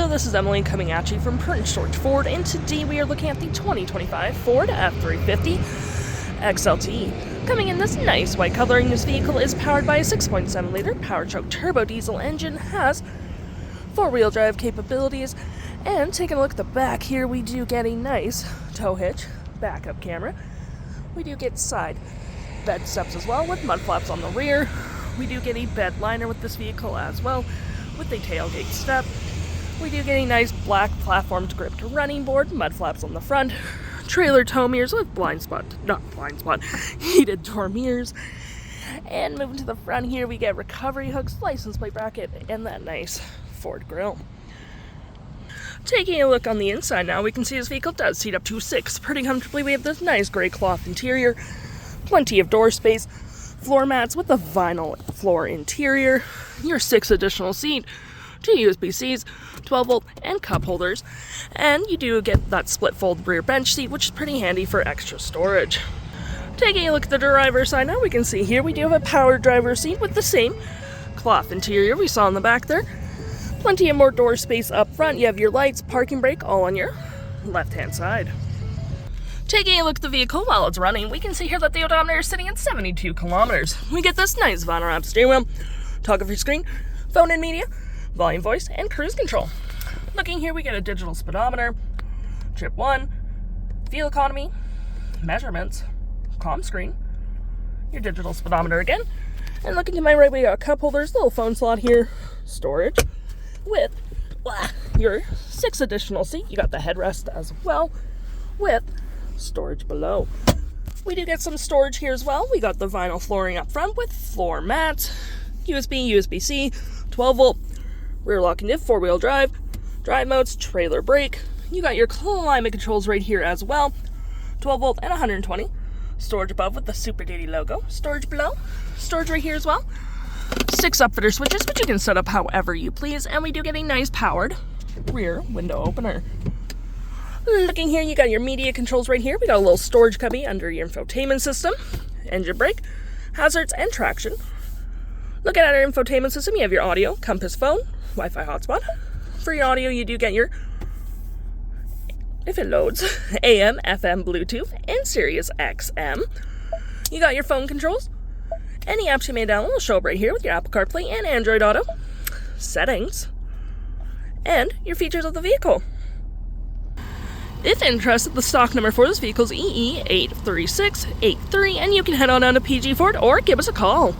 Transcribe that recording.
this is Emily coming at you from Print Storage Ford, and today we are looking at the 2025 Ford F-350 XLT. Coming in this nice white coloring, this vehicle is powered by a 6.7-liter power-choke turbo diesel engine, has four-wheel drive capabilities, and taking a look at the back here, we do get a nice tow hitch, backup camera. We do get side bed steps as well with mud flaps on the rear. We do get a Bedliner with this vehicle as well, with a tailgate step. We do get a nice black platformed gripped running board, mud flaps on the front, trailer tow mirrors with heated door mirrors. And moving to the front here, we get recovery hooks, license plate bracket, and that nice Ford grille. Taking a look on the inside now, we can see this vehicle does seat up to 6 pretty comfortably. We have this nice gray cloth interior, plenty of door space, floor mats with a vinyl floor interior, your 6 additional seat, 2 USB-Cs, 12-volt, and cup holders, and you do get that split-fold rear bench seat, which is pretty handy for extra storage. Taking a look at the driver's side now, we can see here we do have a powered driver's seat with the same cloth interior we saw in the back there. Plenty of more door space up front. You have your lights, parking brake, all on your left-hand side. Taking a look at the vehicle while it's running, we can see here that the odometer is sitting at 72 kilometers. We get this nice vinyl wrap steering wheel, toggle for your screen, phone and media, volume, voice, and cruise control. Looking here, we get a digital speedometer, trip 1, fuel economy, measurements, comm screen, your digital speedometer again, and looking to my right, we got cup holders, little phone slot here, storage, with your 6 additional seat. You got the headrest as well, with storage below. We do get some storage here as well. We got the vinyl flooring up front with floor mats, USB, USB-C, 12-volt, rear lock and diff, 4-wheel drive modes, trailer brake. You got your climate controls right here as well, 12-volt and 120. Storage above with the Super Duty logo. Storage below. Storage right here as well. 6 Upfitter switches, which you can set up however you please, and we do get a nice powered rear window opener. Looking here, you got your media controls right here. We got a little storage cubby under your infotainment system, engine brake, hazards, and traction. Looking at our infotainment system, you have your audio, compass phone, Wi-Fi hotspot. For your audio, you do get your, if it loads, AM, FM, Bluetooth, and Sirius XM. You got your phone controls. Any apps you may download will show up right here with your Apple CarPlay and Android Auto, settings, and your features of the vehicle. If interested, the stock number for this vehicle is EE83683, and you can head on down to PG Ford or give us a call.